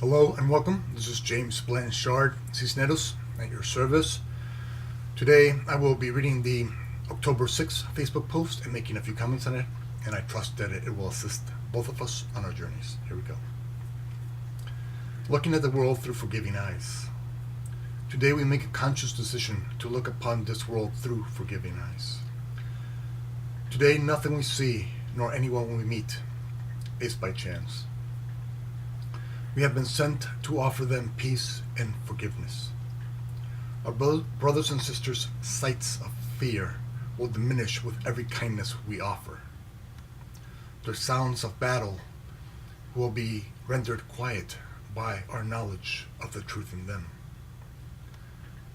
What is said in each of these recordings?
Hello and welcome. This is James Blanchard, Cisneros, at your service. Today I will be reading the October 6th Facebook post and making a few comments on it, and I trust that it will assist both of us on our journeys. Here we go. Looking at the world through forgiving eyes. Today we make a conscious decision to look upon this world through forgiving eyes. Today nothing we see, nor anyone we meet, is by chance. We have been sent to offer them peace and forgiveness. Our brothers and sisters' sights of fear will diminish with every kindness we offer. Their sounds of battle will be rendered quiet by our knowledge of the truth in them.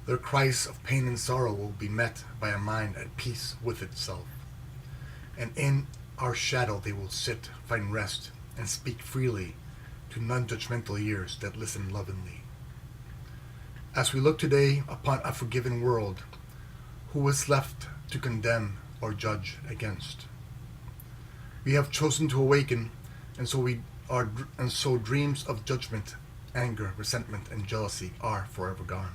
Their cries of pain and sorrow will be met by a mind at peace with itself. And in our shadow they will sit, find rest, and speak freely to nonjudgmental ears that listen lovingly. As we look today upon a forgiven world, who is left to condemn or judge against? We have chosen to awaken, and so dreams of judgment, anger, resentment, and jealousy are forever gone.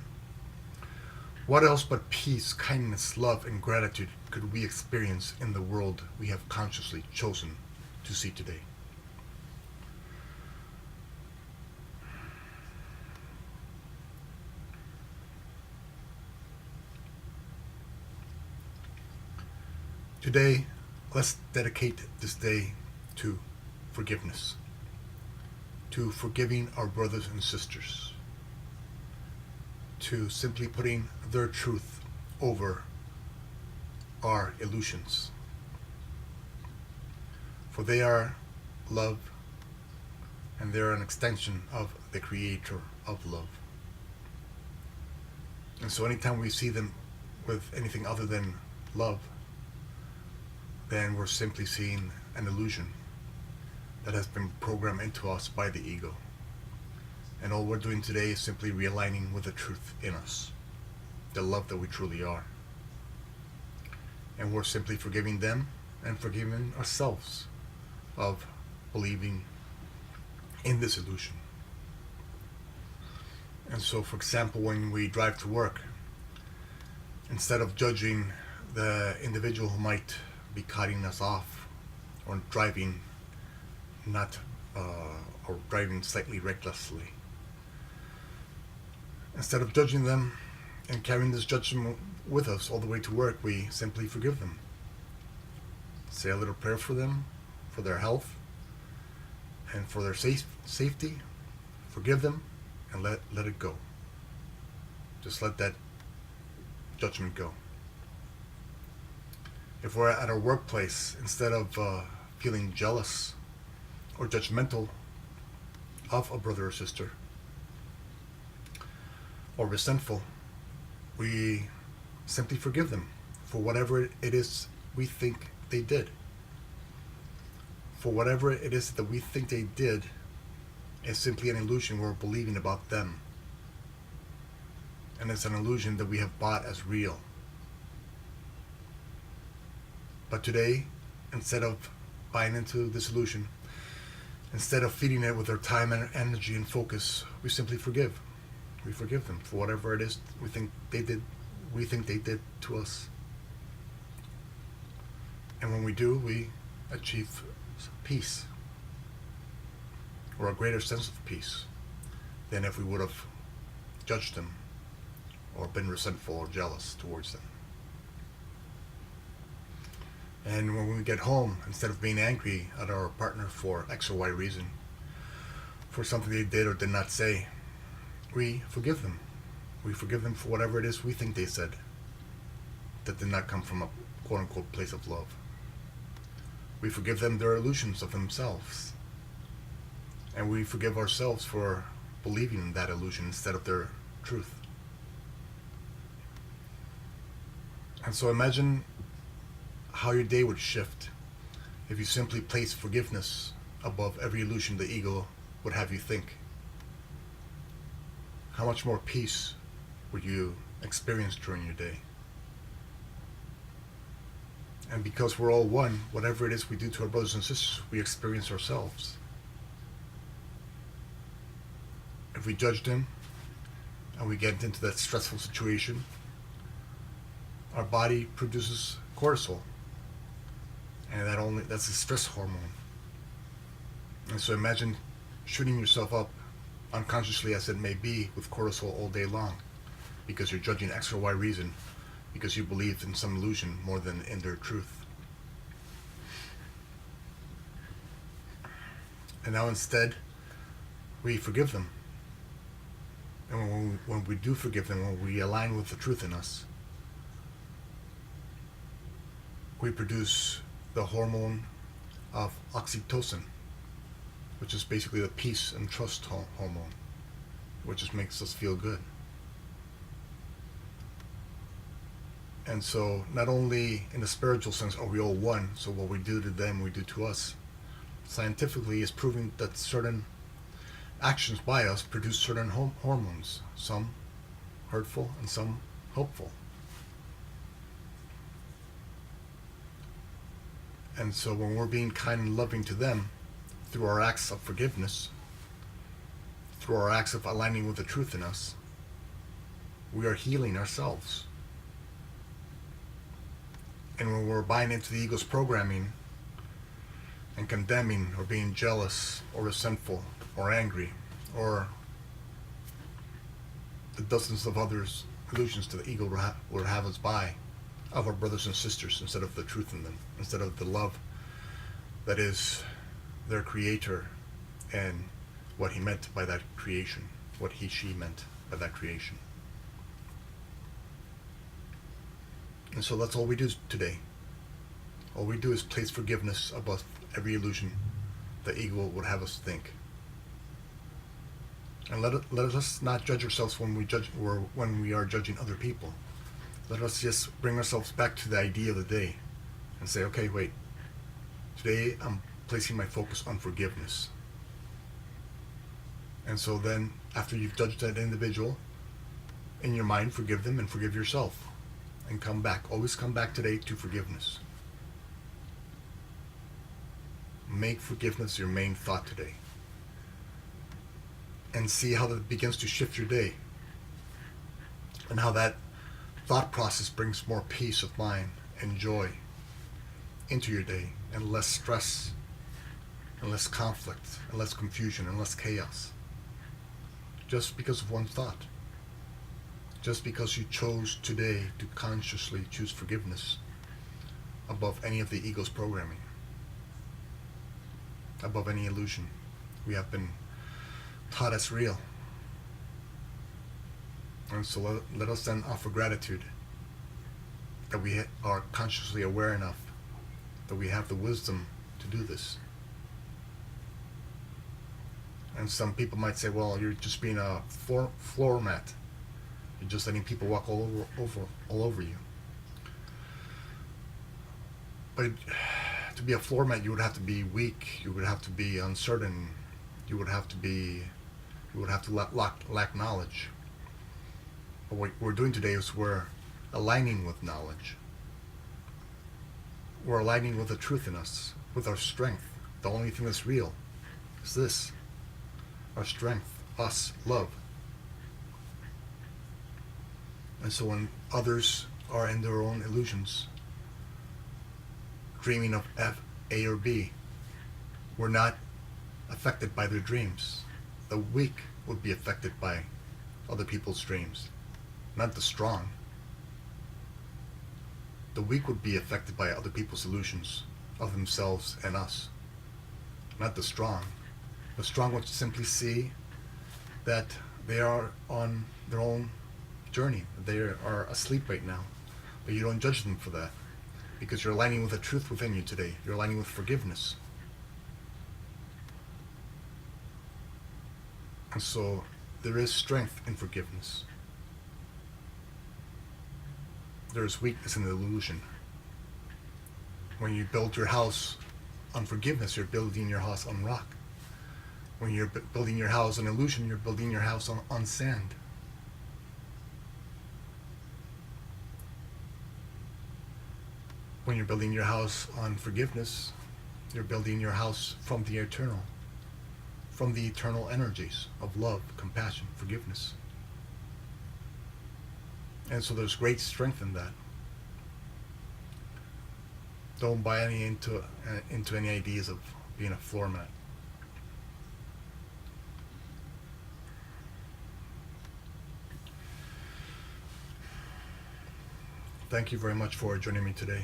What else but peace, kindness, love, and gratitude could we experience in the world we have consciously chosen to see today? Today, let's dedicate this day to forgiveness, to forgiving our brothers and sisters, to simply putting their truth over our illusions. For they are love, and they are an extension of the Creator of love. And so anytime we see them with anything other than love, then we're simply seeing an illusion that has been programmed into us by the ego. And all we're doing today is simply realigning with the truth in us, the love that we truly are. And we're simply forgiving them and forgiving ourselves of believing in this illusion. And so, for example, when we drive to work, instead of judging the individual who might be cutting us off or driving or driving slightly recklessly, instead of judging them and carrying this judgment with us all the way to work, we simply forgive them. Say a little prayer for them, for their health, and for their safety. Forgive them and let it go. Just let that judgment go. If we're at our workplace, instead of feeling jealous or judgmental of a brother or sister, or resentful, we simply forgive them for whatever it is we think they did. For whatever it is that we think they did is simply an illusion we're believing about them. And it's an illusion that we have bought as real. But today, instead of buying into this illusion, instead of feeding it with our time and energy and focus, we simply forgive. We forgive them for whatever it is we think they did to us. And when we do, we achieve peace, or a greater sense of peace, than if we would have judged them or been resentful or jealous towards them. And when we get home, instead of being angry at our partner for X or Y reason, for something they did or did not say, we forgive them. We forgive them for whatever it is we think they said that did not come from a quote-unquote place of love. We forgive them their illusions of themselves. And we forgive ourselves for believing in that illusion instead of their truth. And so imagine how your day would shift if you simply place forgiveness above every illusion the ego would have you think. How much more peace would you experience during your day? And because we're all one, whatever it is we do to our brothers and sisters, we experience ourselves. if we judge them and we get into that stressful situation, our body produces cortisol, and that's a stress hormone. And so imagine shooting yourself up, unconsciously as it may be, with cortisol all day long, because you're judging X or Y reason, because you believed in some illusion more than in their truth. And now instead, we forgive them. And when we do forgive them, when we align with the truth in us, we produce the hormone of oxytocin, which is basically the peace and trust hormone, which just makes us feel good. And so not only in the spiritual sense are we all one, so what we do to them we do to us, scientifically is proving that certain actions by us produce certain hormones, some hurtful and some hopeful. And so when we're being kind and loving to them, through our acts of forgiveness, through our acts of aligning with the truth in us, we are healing ourselves. And when we're buying into the ego's programming and condemning or being jealous or resentful or angry or the dozens of others illusions that the ego would have us buy of our brothers and sisters instead of the truth in them, instead of the love that is their creator and what he meant by that creation, what she meant by that creation. And so that's all we do today. All we do is place forgiveness above every illusion the ego would have us think. And let us not judge ourselves when we are judging other people. Let us just bring ourselves back to the idea of the day and say, okay, wait, today I'm placing my focus on forgiveness. And so then, after you've judged that individual, in your mind, forgive them and forgive yourself. And come back. Always come back today to forgiveness. Make forgiveness your main thought today. And see how that begins to shift your day. And how that thought process brings more peace of mind and joy into your day, and less stress, and less conflict, and less confusion, and less chaos. Just because of one thought. Just because you chose today to consciously choose forgiveness above any of the ego's programming, above any illusion we have been taught as real. And so let us then offer gratitude that we are consciously aware enough that we have the wisdom to do this. And some people might say, well, you're just being a floor mat. You're just letting people walk all over you. But to be a floor mat, you would have to be weak. You would have to be uncertain. You would have to lack knowledge. But what we're doing today is we're aligning with knowledge. We're aligning with the truth in us, with our strength. The only thing that's real is this. Our strength, us, love. And so when others are in their own illusions, dreaming of F, A, or B, we're not affected by their dreams. The weak would be affected by other people's dreams, not the strong. The weak would be affected by other people's illusions of themselves and us, not the strong. The strong would simply see that they are on their own journey. They are asleep right now. But you don't judge them for that, because you're aligning with the truth within you today. You're aligning with forgiveness. And so there is strength in forgiveness. There is weakness in the illusion. When you build your house on forgiveness, you're building your house on rock. When you're building your house on illusion, you're building your house on sand. When you're building your house on forgiveness, you're building your house from the eternal, from the eternal energies of love, compassion, forgiveness. And so there's great strength in that. Don't buy into any ideas of being a floor mat. Thank you very much for joining me today.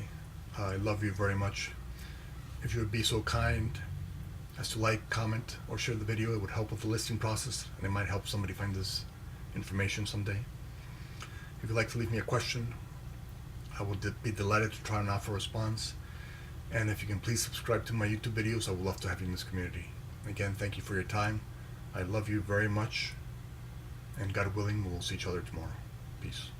I love you very much. If you would be so kind as to like, comment, or share the video, it would help with the listing process, and it might help somebody find this information someday. If you'd like to leave me a question, I will be delighted to try and offer a response. And if you can please subscribe to my YouTube videos, I would love to have you in this community. Again, thank you for your time. I love you very much. And God willing, we'll see each other tomorrow. Peace.